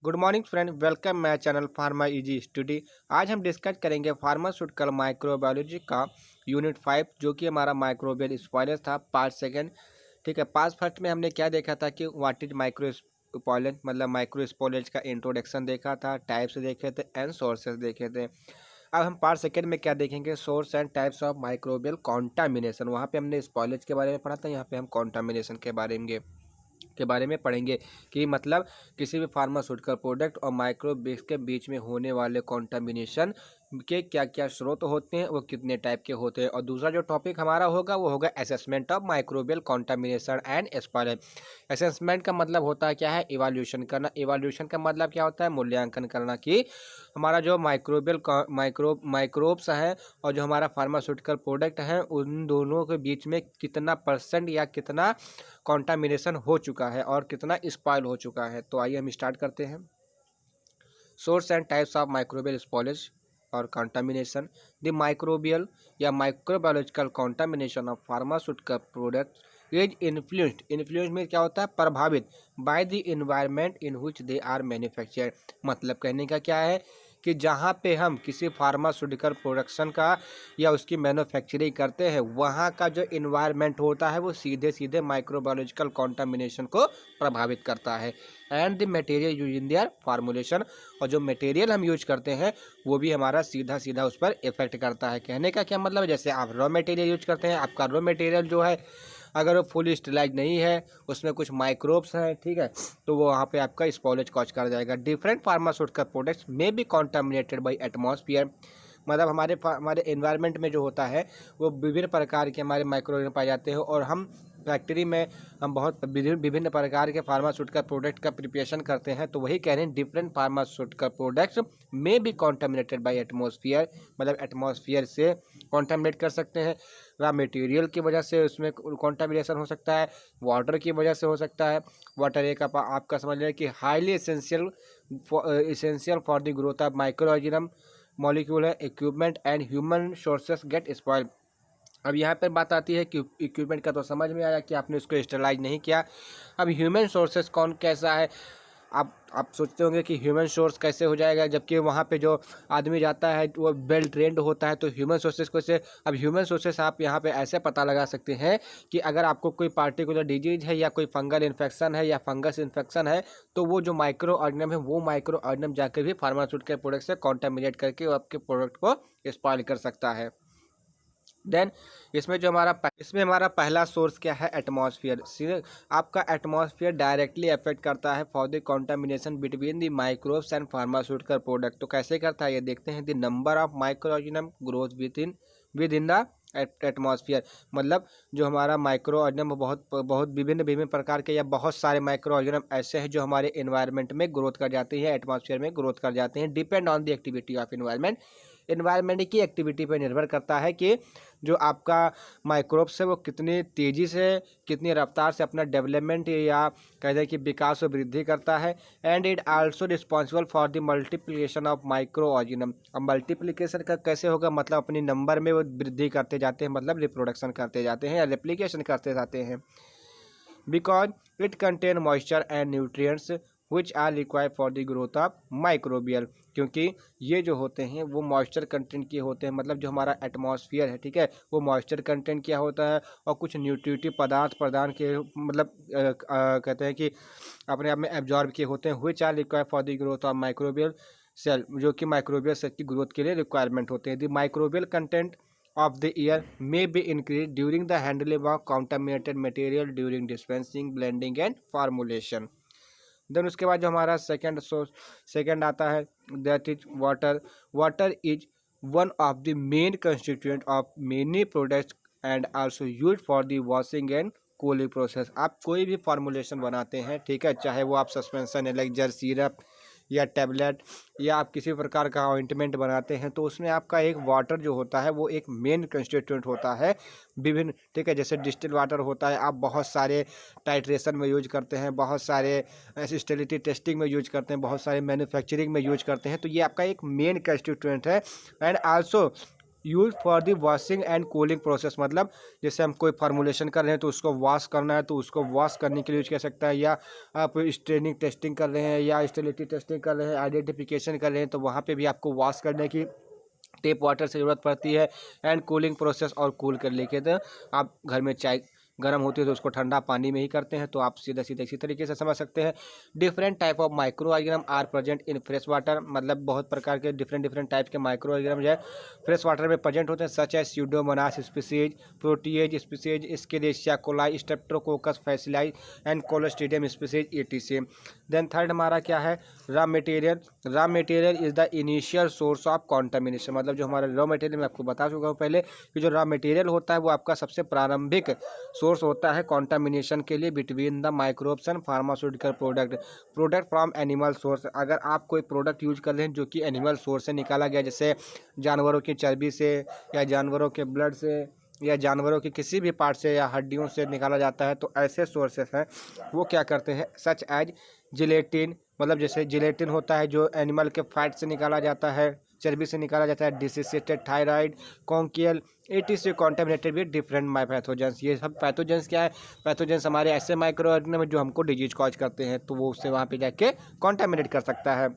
Good morning friend, welcome my channel pharma easy study. आज हम discuss करेंगे pharmaceutical microbiology का यूनिट 5 जो कि हमारा माइक्रोबियल स्पॉयलर था पार्ट सेकंड। ठीक है, पार्ट फर्स्ट में हमने क्या देखा था कि व्हाट इज माइक्रो स्पॉयलेंट मतलब माइक्रो स्पॉयलेंट का इंट्रोडक्शन देखा था, टाइप्स देखे थे एंड सोर्सेज देखे थे। अब हम पार्ट सेकंड में क्या देखेंगे, source and types of microbial contamination. वहाँ पे हमने स्पॉयलेज के बारे में पढ़ा था, यहाँ पे हम कॉन्टामिनेशन के बारे में पढ़ेंगे कि मतलब किसी भी फार्मास्यूटिकल प्रोडक्ट और माइक्रोब्स के बीच में होने वाले कॉन्टामिनेशन के क्या क्या स्रोत होते हैं, वो कितने टाइप के होते हैं। और दूसरा जो टॉपिक हमारा होगा वो होगा assessment of microbial contamination and spoilage. Assessment का मतलब होता है क्या है, इवैल्यूएशन करना। इवैल्यूएशन का मतलब क्या होता है, मूल्यांकन करना कि हमारा जो माइक्रोबियल माइक्रोब्स हैं और जो हमारा फार्मास्यूटिकल प्रोडक्ट है उन दोनों के बीच में कितना परसेंट या कितना कॉन्टामिनेशन हो चुका है और कितना स्पॉइल हो चुका है। तो आइए हम स्टार्ट करते हैं। Source and types of microbial spoilage और कंटामिनेशन। द माइक्रोबियल या microbiological contamination of pharmaceutical product is influenced में क्या होता है, प्रभावित by the environment in which they are manufactured. मतलब कहने का क्या है कि जहाँ पे हम किसी फार्मास्यूटिकल प्रोडक्शन का या उसकी मैन्युफैक्चरिंग करते हैं वहाँ का जो इन्वायरमेंट होता है वो सीधे सीधे माइक्रोबायोलॉजिकल कंटामिनेशन को प्रभावित करता है। And the material use in their formulation, और जो मटेरियल हम यूज करते हैं वो भी हमारा सीधा सीधा उस पर इफेक्ट करता है। कहने का क्या मतलब है, जैसे आप रॉ मटेरियल यूज करते हैं, आपका रॉ मटेरियल जो है अगर वो फुल स्टेलाइज नहीं है, उसमें कुछ माइक्रोब्स हैं, ठीक है, तो वो वहाँ पे आपका स्पॉलेज कॉज कर जाएगा। डिफरेंट फार्मास्यूटिकल प्रोडक्ट्स में बी कॉन्टामिनेटेड बाई एटमॉस्फेयर। मतलब हमारे एनवायरनमेंट में जो होता है वो विभिन्न प्रकार के हमारे माइक्रो पाए जाते हैं, और हम फैक्ट्री में हम बहुत विभिन्न प्रकार के फार्मास्यूटिकल प्रोडक्ट का प्रिपरेशन करते हैं। तो वही कह रहे हैं डिफरेंट फार्मास्यूटिकल प्रोडक्ट्स में बी कॉन्टामिनेटेड बाय एटमॉस्फेयर, मतलब एटमॉस्फेयर से कॉन्टामिनेट कर सकते हैं। रॉ मटेरियल की वजह से उसमें कॉन्टामिनेशन हो सकता है, वाटर की वजह से हो सकता है। वाटर एक आपका समझ लें कि highly essential for the growth of micro organism molecule है, equipment and human sources get spoil. अब यहाँ पर बात आती है कि इक्विपमेंट का तो समझ में आया कि आपने उसको स्टेरलाइज नहीं किया। अब ह्यूमन सोर्सेस कौन कैसा है, आप सोचते होंगे कि ह्यूमन सोर्स कैसे हो जाएगा, जबकि वहाँ पे जो आदमी जाता है वो वेल ट्रेंड होता है। तो ह्यूमन सोर्सेस को से अब ह्यूमन सोर्सेस आप यहाँ पे ऐसे पता लगा सकते हैं कि अगर आपको कोई पार्टिकुलर डिजीज है या कोई फंगल इन्फेक्शन है या फंगस इन्फेक्शन है, तो वो जो माइक्रो ऑर्गेनिज्म है वो माइक्रो ऑर्गेनिज्म जाकर भी फार्मास्यूटिकल प्रोडक्ट से कॉन्टामिनेट करके वो आपके प्रोडक्ट को स्पॉइल कर सकता है। देन इसमें हमारा पहला सोर्स क्या है, एटमॉस्फेयर। आपका एटमॉस्फेयर डायरेक्टली अफेक्ट करता है for the contamination between the microbes and pharmaceutical product. तो कैसे करता है ये देखते हैं। The number of micro organism growth with in the atmosphere. मतलब जो हमारा माइक्रो ऑर्गेनिज्म बहुत बहुत विभिन्न विभिन्न प्रकार के या बहुत सारे माइक्रो ऑर्गेनिज्म ऐसे हैं जो हमारे एनवायरनमेंट में ग्रोथ कर जाते हैं, एटमॉस्फेयर में ग्रोथ कर जाते हैं। Depend on the activity of environment. Environment की एक्टिविटी पर निर्भर करता है कि जो आपका माइक्रोब्स है वो कितनी तेज़ी से कितनी रफ्तार से अपना डेवलपमेंट या कहते हैं कि विकास और वृद्धि करता है। And it also responsible for the multiplication of micro organism. अब मल्टीप्लिकेशन का कैसे होगा, मतलब अपनी नंबर में वो वृद्धि करते जाते हैं, मतलब रिप्रोडक्शन करते जाते हैं या रेप्लिकेशन करते जाते हैं। Because it contain moisture and nutrients which are required for the growth of microbial. क्योंकि ये जो होते हैं वो मॉइस्चर कंटेंट के होते हैं, मतलब जो हमारा एटमॉस्फेयर है, ठीक है, वो मॉइस्चर कंटेंट क्या होता है और कुछ न्यूट्रिटिव पदार्थ प्रदान के मतलब कहते हैं कि अपने आप में एब्जॉर्ब किए होते हैं। Which are required for the growth of microbial cell, जो कि माइक्रोबियल सेल की ग्रोथ के लिए रिक्वायरमेंट होते हैं। The microbial content of the air may be increased during the handling of contaminated material during dispensing, blending and formulation. Then उसके बाद जो हमारा सेकेंड आता है that is water. Water is one of the main constituent of many products and also use for the washing and cooling process. आप कोई भी formulation बनाते हैं, ठीक है, चाहे वो आप सस्पेंशन एलेक्जर सिरप या टैबलेट या आप किसी प्रकार का ऑइंटमेंट बनाते हैं, तो उसमें आपका एक वाटर जो होता है वो एक मेन कंस्टिट्यूएंट होता है विभिन्न, ठीक है, जैसे डिस्टिल वाटर होता है, आप बहुत सारे टाइट्रेशन में यूज करते हैं, बहुत सारे स्टेरिलिटी टेस्टिंग में यूज करते हैं, बहुत सारे मैन्युफैक्चरिंग में यूज करते हैं। तो ये आपका एक मेन कंस्टिट्यूएंट है। And also use for the washing and cooling process, मतलब जैसे हम कोई फार्मूलेशन कर रहे हैं तो उसको वॉश करना है तो उसको वॉश करने के लिए यूज कर सकता है, या आप स्ट्रेनिंग टेस्टिंग कर रहे हैं या स्टेबिलिटी टेस्टिंग कर रहे हैं, आइडेंटिफिकेशन कर रहे हैं, तो वहाँ पे भी आपको वॉश करने की टेप वाटर से ज़रूरत पड़ती है। एंड कूलिंग प्रोसेस, और कूल कर लेके तो आप घर में चाय गर्म होती है तो उसको ठंडा पानी में ही करते हैं, तो आप सीधा सीधा इसी तरीके से समझ सकते हैं। Different type of micro organism are present in fresh water, मतलब बहुत प्रकार के डिफरेंट टाइप के माइक्रो ऑर्गेनिज्म जो है फ्रेश वाटर में प्रेजेंट होते हैं, सच है Pseudomonas species, Proteus species, Escherichia coli, Streptococcus faecalis and Clostridium species etc। Then third हमारा क्या है, raw material is the initial source of contamination, मतलब जो हमारा रॉ मटेरियल, मैं आपको बता चुका हूँ पहले कि जो रॉ मटेरियल होता है वो आपका सबसे प्रारंभिक सोर्स होता है कॉन्टामिनेशन के लिए between the microbes and pharmaceutical product from animal source. अगर आप कोई प्रोडक्ट यूज कर रहे हैं जो कि एनिमल सोर्स से निकाला गया, जैसे जानवरों की चर्बी से या जानवरों के ब्लड से या जानवरों के किसी भी पार्ट से या हड्डियों से निकाला जाता है, तो ऐसे सोर्सेस हैं वो क्या करते हैं, सच एज जिलेटिन, मतलब जैसे जिलेटिन होता है जो एनिमल के फैट से निकाला जाता है, चर्बी से निकाला जाता है, डिसिसेटेड थायराइड, कॉन्कियल etc contaminated with different pathogens. ये सब पैथोजेंस क्या है, पैथोजेंस हमारे ऐसे माइक्रो ऑर्गेनिज्म जो हमको डिजीज कॉज करते हैं, तो वो उससे वहाँ पे जाके कॉन्टेमिनेट कर सकता है।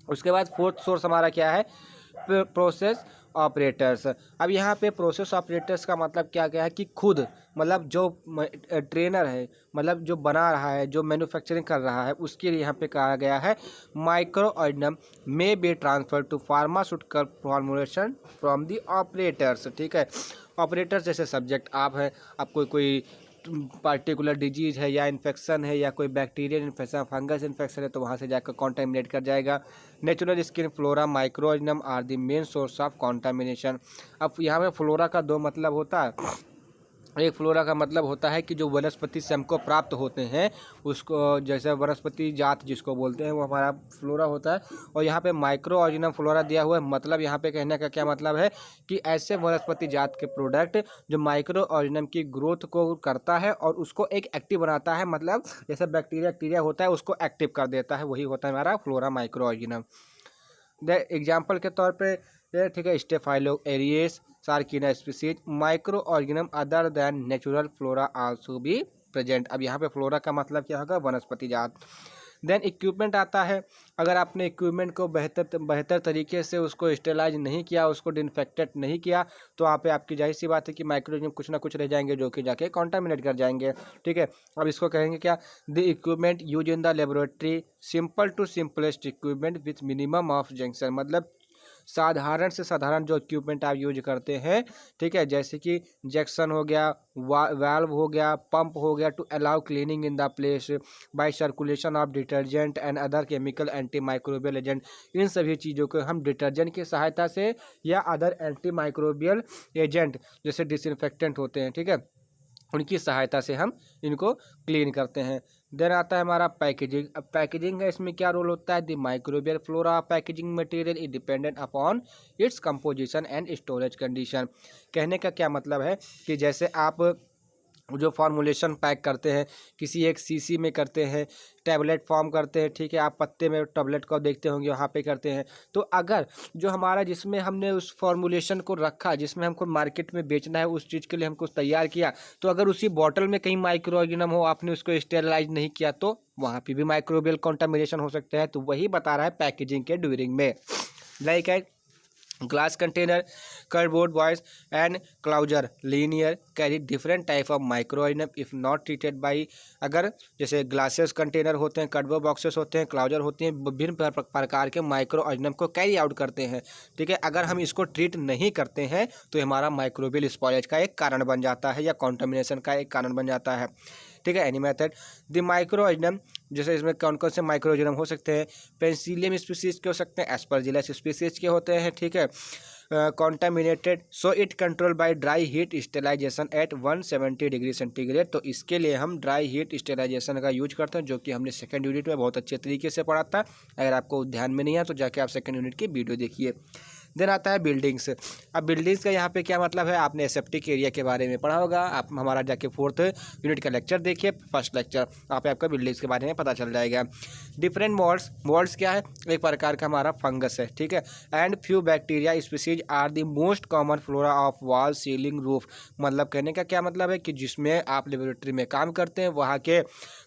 उसके बाद फोर्थ सोर्स हमारा क्या है, प्रोसेस ऑपरेटर्स। अब यहाँ पे प्रोसेस ऑपरेटर्स का मतलब क्या क्या है कि खुद, मतलब जो ट्रेनर है, मतलब जो बना रहा है, जो मैन्युफैक्चरिंग कर रहा है, उसके लिए यहाँ पे कहा गया है micro organism may be transfer to pharmaceutical formulation from the operators. ठीक है, ऑपरेटर्स जैसे सब्जेक्ट आप हैं, आपको कोई पार्टिकुलर डिजीज है या इन्फेक्शन है या कोई बैक्टीरियल इन्फेक्शन, फंगस इन्फेक्शन है, तो वहाँ से जाकर कॉन्टामिनेट कर जाएगा। Natural skin flora micro organism are the main source of contamination. अब यहाँ पे फ्लोरा का दो मतलब होता है, एक फ्लोरा का मतलब होता है कि जो वनस्पति से हमको प्राप्त होते हैं उसको, जैसे वनस्पति जात जिसको बोलते हैं, वो हमारा फ्लोरा होता है। और यहाँ पे माइक्रो ऑर्गेनिज्म फ्लोरा दिया हुआ है, मतलब यहाँ पे कहने का क्या मतलब है कि ऐसे वनस्पति जात के प्रोडक्ट जो माइक्रो ऑर्गेनिज्म की ग्रोथ को करता है और उसको एक एक्टिव बनाता है, मतलब जैसे बैक्टीरिया होता है उसको एक्टिव कर देता है, वही होता है हमारा फ्लोरा माइक्रो ऑर्गेनिज्म। एग्जाम्पल के तौर पे ठीक है, staphylo aureus sarcina species micro organism other than natural flora also be present. अब यहाँ पे फ्लोरा का मतलब क्या होगा, वनस्पति जात। देन इक्विपमेंट आता है, अगर आपने इक्विपमेंट को बेहतर तरीके से उसको स्टेलाइज नहीं किया, उसको डिसइंफेक्टेड नहीं किया, तो वहाँ पे आपकी जाहिर सी बात है कि माइक्रोऑर्गेनिज्म कुछ ना कुछ रह जाएंगे जो कि जाके कॉन्टामिनेट कर जाएंगे। ठीक है, अब इसको कहेंगे क्या, the equipment use in the laboratory simple to simplest equipment with minimum of junction, मतलब साधारण से साधारण जो इक्विपमेंट आप यूज करते हैं, ठीक है, जैसे कि जैक्सन हो गया, वाल्व हो गया, पंप हो गया, to allow cleaning in the place by circulation of detergent and other chemical anti microbial agent. इन सभी चीज़ों को हम डिटर्जेंट की सहायता से या अदर एंटी माइक्रोबियल एजेंट जैसे डिसइंफेक्टेंट होते हैं, ठीक है, उनकी सहायता से हम इनको क्लीन करते हैं। देन आता है हमारा पैकेजिंग। अब पैकेजिंग है, इसमें क्या रोल होता है, the microbial flora packaging material is dependent upon its composition and storage condition. कहने का क्या मतलब है कि जैसे आप जो फार्मूलेशन पैक करते हैं, किसी एक सीसी में करते हैं, टैबलेट फॉर्म करते हैं, ठीक है, आप पत्ते में टैबलेट को देखते होंगे वहाँ पे करते हैं, तो अगर जो हमारा जिसमें हमने उस फार्मूलेशन को रखा, जिसमें हमको मार्केट में बेचना है, उस चीज़ के लिए हमको तैयार किया, तो अगर उसी बॉटल में कहीं माइक्रो ऑर्गेनिज्म हो, आपने उसको स्टेरलाइज नहीं किया, तो वहाँ पर भी माइक्रोबियल कॉन्टामिनेशन हो सकता है। तो वही बता रहा है पैकेजिंग के ड्यूरिंग में, लाइक है glass container, cardboard box and closure linear carry different type of microorganism if not treated by। अगर जैसे ग्लासेस कंटेनर होते हैं, कार्डबोर्ड बॉक्सेस होते हैं, क्लाउजर होते हैं, विभिन्न प्रकार के माइक्रो ऑर्गेनिज्म को कैरी आउट करते हैं, ठीक है, अगर हम इसको ट्रीट नहीं करते हैं तो हमारा माइक्रोबियल स्पॉयलेज का एक कारण बन जाता है या कॉन्टामिनेशन का एक कारण बन जाता है। ठीक है, any method the micro organism, जैसे इसमें कौन कौन से माइक्रो ऑर्गेनिज्म हो सकते हैं, पेंसिलियम स्पीसीज के हो सकते हैं, एस्परजिलस स्पीसीज के होते हैं, ठीक है, contaminated so it control by dry heat sterilisation at 170 degree centigrade. तो इसके लिए हम ड्राई हीट स्टेलाइजेशन का यूज करते हैं, जो कि हमने सेकंड यूनिट में बहुत अच्छे तरीके से पढ़ा था। अगर आपको ध्यान में नहीं है तो जाके आप सेकंड यूनिट की वीडियो देखिए। देन आता है बिल्डिंग्स। अब बिल्डिंग्स का यहाँ पे क्या मतलब है, आपने एसेप्टिक एरिया के बारे में पढ़ा होगा, आप हमारा जाके 4th यूनिट का लेक्चर देखिए, फर्स्ट लेक्चर, वहाँ पे आपका बिल्डिंग्स के बारे में पता चल जाएगा। डिफरेंट मोल्ड्स, मोल्ड्स क्या है, एक प्रकार का हमारा फंगस है, ठीक है। And few bacteria species are the most common flora of wall ceiling roof. मतलब कहने का क्या मतलब है कि जिसमें आप लेबोरेटरी में काम करते हैं वहाँ के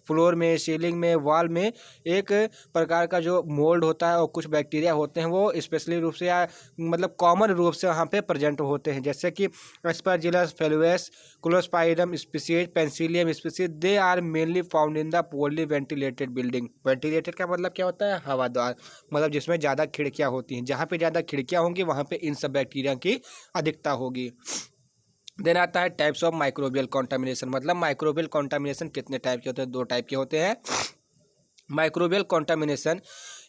फ्लोर में, सीलिंग में, वॉल में एक प्रकार का जो मोल्ड होता है और कुछ बैक्टीरिया होते हैं वो स्पेशली रूप से या मतलब कॉमन रूप से वहाँ पे प्रेजेंट होते हैं, जैसे कि एस्परजिलस फेलुएस, क्लोस्पाइडम species, Penicillium species, they are mainly found in the poorly ventilated building. Ventilated का मतलब क्या होता है, हवादार, मतलब जिसमें ज़्यादा खिड़कियाँ होती हैं, जहाँ पे ज़्यादा खिड़कियाँ होंगी वहाँ पे इन सब बैक्टीरिया की अधिकता होगी। देन आता है टाइप्स ऑफ माइक्रोबियल कॉन्टामिनेशन। मतलब माइक्रोबियल कॉन्टामिनेशन कितने टाइप के होते हैं, 2 टाइप के होते हैं। Microbial contamination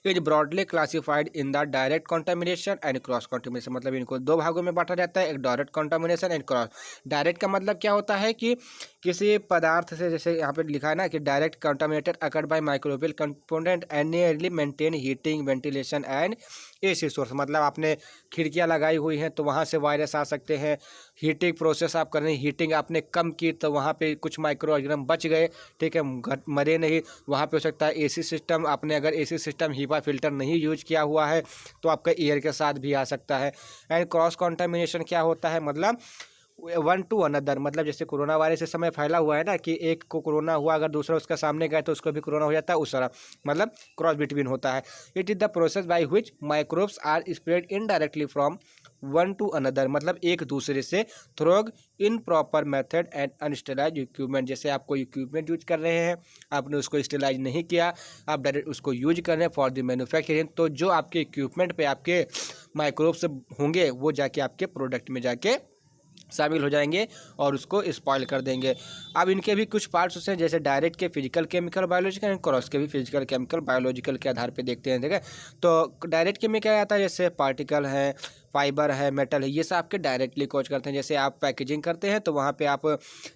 is broadly classified in the direct contamination and cross contamination. मतलब इनको 2 भागों में बांटा जाता है, एक direct contamination and cross. Direct का मतलब क्या होता है कि किसी पदार्थ से, जैसे यहाँ पे लिखा है ना कि direct contaminated occurred by microbial component and nearly maintain heating, ventilation and AC source. मतलब आपने खिड़कियाँ लगाई हुई हैं तो वहाँ से वायरस आ सकते हैं, हीटिंग प्रोसेस आप कर रहे हैं, हीटिंग आपने कम की तो वहाँ पे कुछ माइक्रो ऑर्गेनिज्म बच गए, ठीक है, मरे नहीं। वहाँ पे हो सकता है एसी सिस्टम, आपने अगर एसी सिस्टम हीपा फिल्टर नहीं यूज किया हुआ है तो आपका एयर के साथ भी आ सकता है। एंड क्रॉस कॉन्टामिनेशन क्या होता है, मतलब 1 to another, मतलब जैसे कोरोना वायरस इस समय फैला हुआ है ना कि एक को कोरोना हुआ, अगर दूसरा उसका सामने गया तो उसको भी कोरोना हो जाता है, उस तरह मतलब क्रॉस बिटवीन होता है। It is the process by which microbes are spread indirectly from 1 to another, मतलब एक दूसरे से through improper method and unsterilise equipment. जैसे आप कोई इक्विपमेंट यूज कर रहे हैं, आपने उसको स्टेलाइज नहीं किया, आप डायरेक्ट उसको यूज कर रहे हैं फॉर द मैन्युफैक्चरिंग, तो जो आपके इक्विपमेंट पे आपके माइक्रोब्स होंगे वो जाके आपके प्रोडक्ट में जाके शामिल हो जाएंगे और उसको स्पॉइल कर देंगे। अब इनके भी कुछ पार्ट्स हैं, जैसे डायरेक्ट के physical, chemical, biological and cross के भी फिजिकल, केमिकल, बायोलॉजिकल के आधार पे देखते हैं, ठीक है। तो डायरेक्ट के में क्या आता है, जैसे पार्टिकल है, फाइबर है, मेटल है, ये सब आपके डायरेक्टली कॉज करते हैं। जैसे आप पैकेजिंग करते हैं तो वहाँ पे आप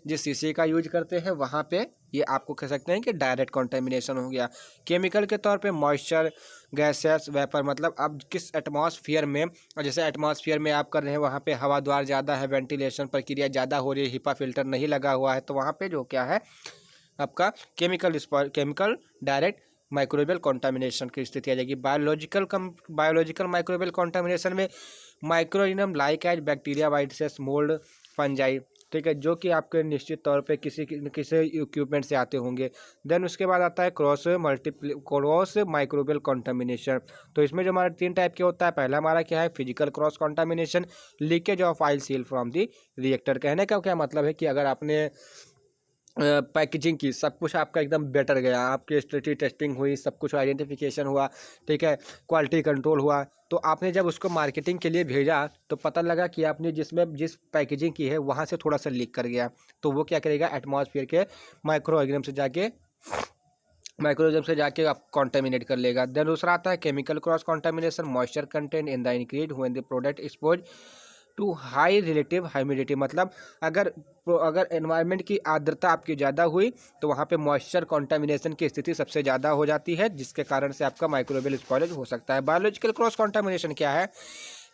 जिस शीशे का यूज करते हैं वहाँ पे ये आपको कह सकते हैं कि डायरेक्ट कॉन्टेमिनेशन हो गया। केमिकल के तौर पे मॉइस्चर, गैसेस, वेपर, मतलब अब किस एटमॉस्फेयर में, जैसे एटमॉस्फेयर में आप कर रहे हैं वहाँ पे हवा द्वार ज़्यादा है, वेंटिलेशन प्रक्रिया ज़्यादा हो रही है, हिपा फिल्टर नहीं लगा हुआ है, तो वहाँ पे जो क्या है आपका केमिकल डायरेक्ट माइक्रोबियल कॉन्टामिनेशन की स्थिति आ जाएगी। बायोलॉजिकल माइक्रोबियल कॉन्टामिनेशन में microorganism like as bacteria, viruses, mould, fungi, ठीक है, जो कि आपके निश्चित तौर पे किसी इक्विपमेंट से आते होंगे। देन उसके बाद आता है क्रॉस माइक्रोबियल कॉन्टामिनेशन। तो इसमें जो हमारा 3 टाइप के होता है, पहला हमारा क्या है, physical cross contamination, leakage of oil seal from the reactor. कहने का क्या मतलब है कि अगर आपने पैकेजिंग की, सब कुछ आपका एकदम बेटर गया, आपकी स्ट्रेटी टेस्टिंग हुई, सब कुछ आइडेंटिफिकेशन हुआ, ठीक है, क्वालिटी कंट्रोल हुआ, तो आपने जब उसको मार्केटिंग के लिए भेजा तो पता लगा कि आपने जिस पैकेजिंग की है वहाँ से थोड़ा सा लीक कर गया, तो वो क्या करेगा, एटमॉस्फेयर के माइक्रो ऑर्गेनिज्म से जाके आप कॉन्टेमिनेट कर लेगा। देन दूसरा आता है chemical cross contamination, moisture content in the increase when the product expose to high relative humidity. मतलब अगर एनवायरनमेंट की आर्द्रता आपकी ज़्यादा हुई तो वहाँ पे मॉइस्चर कॉन्टामिनेशन की स्थिति सबसे ज़्यादा हो जाती है, जिसके कारण से आपका माइक्रोबियल स्पॉइलेज हो सकता है। बायोलॉजिकल क्रॉस कॉन्टामिनेशन क्या है,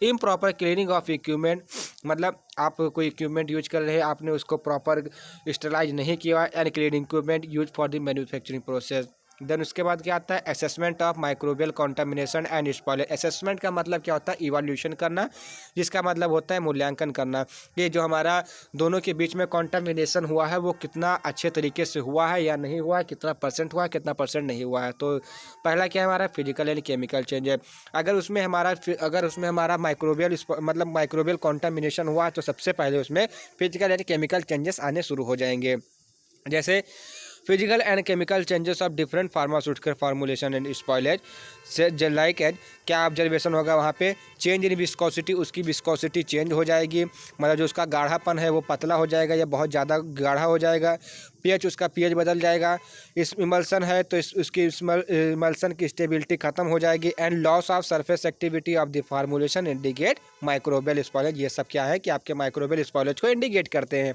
इम्प्रॉपर क्लीनिंग ऑफ इक्विपमेंट। मतलब आप कोई इक्विपमेंट यूज कर रहे हैं, आपने उसको प्रॉपर स्टरलाइज नहीं किया, and cleaning equipment use for the manufacturing process. Then उसके बाद क्या आता है, assessment of microbial contamination and spoilage. Assessment का मतलब क्या होता है, इवैल्यूएशन करना, जिसका मतलब होता है मूल्यांकन करना। ये जो हमारा दोनों के बीच में कॉन्टामिनेशन हुआ है वो कितना अच्छे तरीके से हुआ है या नहीं हुआ है, कितना परसेंट हुआ है, कितना परसेंट नहीं हुआ है। तो पहला क्या है हमारा फिजिकल एंड केमिकल चेंज है। अगर उसमें हमारा माइक्रोबियल कॉन्टामिनेशन हुआ तो सबसे पहले उसमें फिजिकल एंड केमिकल चेंजेस आने शुरू हो जाएंगे। जैसे physical and chemical changes of different pharmaceutical formulation and spoilage से लाइक एज, क्या ऑब्जर्वेशन होगा वहाँ पे, चेंज इन विस्कोसिटी, उसकी विस्कोसिटी चेंज हो जाएगी, मतलब जो उसका गाढ़ापन है वो पतला हो जाएगा या बहुत ज़्यादा गाढ़ा हो जाएगा। पीएच, उसका पीएच बदल जाएगा। इस इमल्सन है तो उसकी इमल्सन की स्टेबिलिटी खत्म हो जाएगी। And loss of surface activity of the formulation indicate microbial spoilage. ये सब क्या है कि आपके माइक्रोबियल स्पॉइलेज को इंडिकेट करते हैं।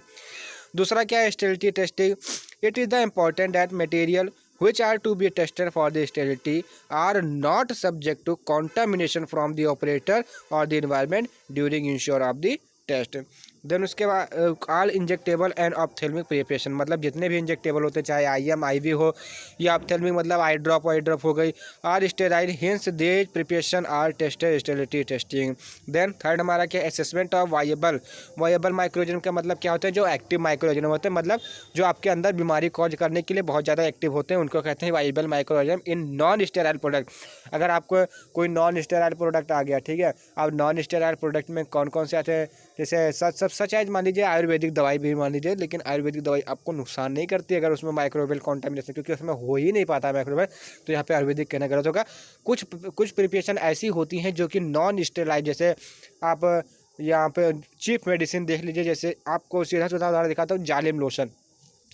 दूसरा क्या है, sterility testing. It is the important that material which are to be tested for the sterility are not subject to contamination from the operator or the environment during ensure of the test. Then उसके बाद all injectable and ophthalmic preparation, मतलब जितने भी injectable होते हैं, चाहे IM IV हो या ऑप्थेल्मिक मतलब आई ड्रॉप हो गई, are sterile hence they preparation are tested sterility testing. Then third हमारा क्या, असेसमेंट ऑफ वायबल माइक्रोऑर्गेनिज्म का मतलब क्या होता है, जो एक्टिव माइक्रोऑर्गेनिज्म होते हैं, मतलब जो आपके अंदर बीमारी कॉज करने के लिए बहुत ज़्यादा एक्टिव होते हैं, उनको कहते हैं viable microorganism in non sterile product. अगर आपको कोई नॉन स्टेराइल प्रोडक्ट आ गया, ठीक है, अब नॉन स्टेराइल प्रोडक्ट में कौन कौन से आते हैं, जैसे सच है मान लीजिए आयुर्वेदिक दवाई भी मान लीजिए, लेकिन आयुर्वेदिक दवाई आपको नुकसान नहीं करती अगर उसमें माइक्रोबियल कॉन्टामिनेशन, क्योंकि उसमें हो ही नहीं पाता है माइक्रोबियल, तो यहाँ पे आयुर्वेदिक कहना गलत होगा। कुछ प्रिपरेशन ऐसी होती हैं जो कि नॉन स्टेराइल, जैसे आप यहाँ पे चीप मेडिसिन देख लीजिए, जैसे आपको सीधा उदाहरण दिखाता हूँ, जालिम लोशन,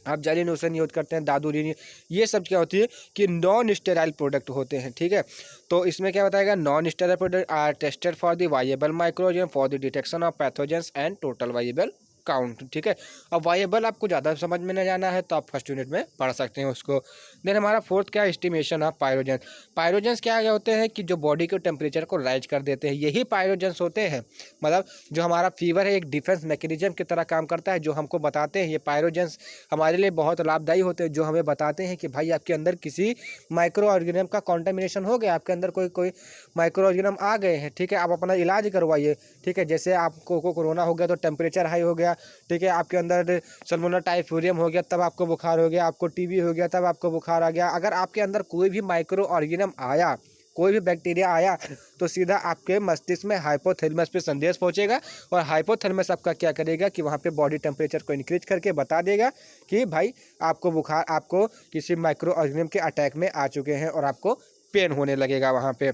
आप जालिम लोशन यूज करते हैं, दादुरी, ये सब क्या होती है कि नॉन स्टेराइल प्रोडक्ट होते हैं, ठीक है। तो इसमें क्या बताएगा, non sterile product are tested for the viable microorganism for the detection of pathogens and total viable count, ठीक है। अब वायबल आपको ज़्यादा समझ में न जाना है तो आप फर्स्ट यूनिट में पढ़ सकते हैं उसको। देन हमारा फोर्थ क्या, एस्टिमेशन ऑफ पायरोजेंस। पायरोजेंस क्या होते हैं कि जो बॉडी के टेम्परेचर को राइज कर देते हैं, यही पायरोजेंस होते हैं। मतलब जो हमारा फीवर है एक डिफेंस मैकेनिज्म की तरह काम करता है, जो हमको बताते हैं, ये पायरोजेंस हमारे लिए बहुत लाभदायी होते हैं, जो हमें बताते हैं कि भाई आपके अंदर किसी माइक्रो ऑर्गेनिज्म का कॉन्टामिनेशन हो गया, आपके अंदर कोई माइक्रो ऑर्गेनिज्म आ गए हैं, ठीक है, आप अपना इलाज करवाइए, ठीक है। जैसे आपको कोरोना हो गया तो टेम्परेचर हाई हो गया, ठीक है, आपके अंदर सल्मोनेला टाइफूरियम हो गया तब आपको बुखार हो गया, आपको टीबी हो गया तब आपको बुखार आ गया। अगर आपके अंदर कोई भी माइक्रो ऑर्गेनिज्म आया, कोई भी बैक्टीरिया आया, तो सीधा आपके मस्तिष्क में हाइपोथैलेमस पे संदेश पहुंचेगा, और हाइपोथैलेमस आपका क्या करेगा कि वहाँ पे बॉडी टेम्परेचर को इंक्रीज करके बता देगा कि भाई आपको बुखार, आपको किसी माइक्रो ऑर्गेनिज्म के अटैक में आ चुके हैं, और आपको पेन होने लगेगा वहाँ पे।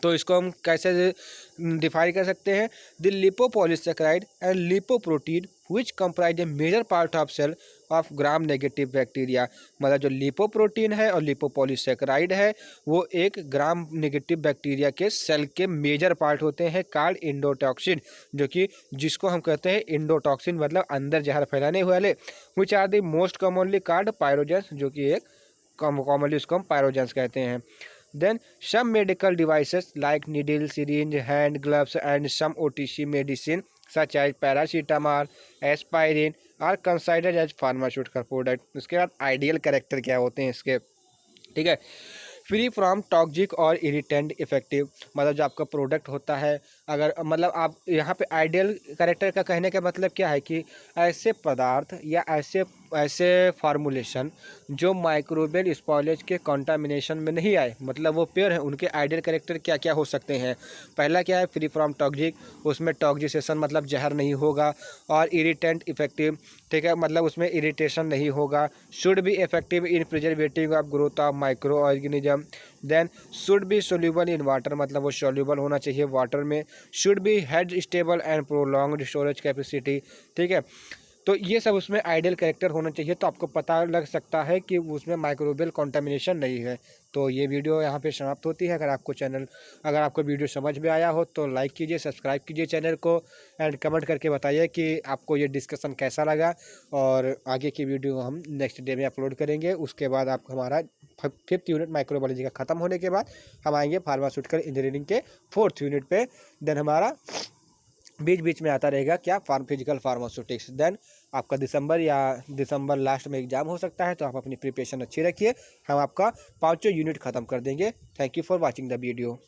तो इसको हम कैसे डिफाइन कर सकते हैं, the lipopolysaccharide and lipoprotein which comprise a major part of cell of gram negative bacteria. मतलब जो लिपोप्रोटीन है और लिपोपॉलीसेकेराइड है वो एक ग्राम नेगेटिव बैक्टीरिया के सेल के मेजर पार्ट होते हैं, कार्ड इंडोटॉक्सिन, जो कि जिसको हम कहते हैं इंडोटॉक्सिन, मतलब अंदर जहर फैलाने वाले, which are the most commonly called pyrogens, जो कि एक कॉमनली उसको हम पायरोजेंस कहते हैं। Then some medical devices like needle, syringe, hand gloves and some OTC medicine such as paracetamol, aspirin are considered as pharmaceutical product। उसके बाद ideal character क्या होते हैं इसके, ठीक है, फ्री फ्रॉम टॉक्सिक और इरिटेंट इफेक्टिव, मतलब जो आपका प्रोडक्ट होता है, अगर मतलब आप यहाँ पे आइडियल कैरेक्टर का कहने का मतलब क्या है कि ऐसे पदार्थ या ऐसे फार्मूलेशन जो माइक्रोबियल स्पॉयलेज के कंटामिनेशन में नहीं आए, मतलब वो प्योर है, उनके आइडियल कैरेक्टर क्या क्या हो सकते हैं। पहला क्या है, फ्री फ्रॉम टॉक्सिक, उसमें टॉक्सिसेशन मतलब जहर नहीं होगा, और इरिटेंट इफेक्टिव, ठीक है, मतलब उसमें इरिटेशन नहीं होगा। Should be effective in preserving of growth of micro organism. Then should be soluble in water, मतलब वो सोल्यूबल होना चाहिए वाटर में। Should be heat stable and prolonged storage capacity, ठीक है। तो ये सब उसमें आइडियल कैरेक्टर होना चाहिए, तो आपको पता लग सकता है कि उसमें माइक्रोबियल कंटामिनेशन नहीं है। तो ये वीडियो यहाँ पे समाप्त होती है। अगर आपको वीडियो समझ में आया हो तो लाइक कीजिए, सब्सक्राइब कीजिए चैनल को, एंड कमेंट करके बताइए कि आपको ये डिस्कशन कैसा लगा, और आगे की वीडियो हम नेक्स्ट डे में अपलोड करेंगे। उसके बाद आप हमारा 5th यूनिट माइक्रोबायोलॉजी का ख़त्म होने के बाद हम आएंगे फार्मास्यूटिकल इंजीनियरिंग के 4th यूनिट पे। देन हमारा बीच बीच में आता रहेगा क्या, फिजिकल फार्मास्यूटिक्स। देन आपका दिसंबर लास्ट में एग्जाम हो सकता है, तो आप अपनी प्रिपरेशन अच्छी रखिए, हम आपका 5 यूनिट ख़त्म कर देंगे। Thank you for watching the video.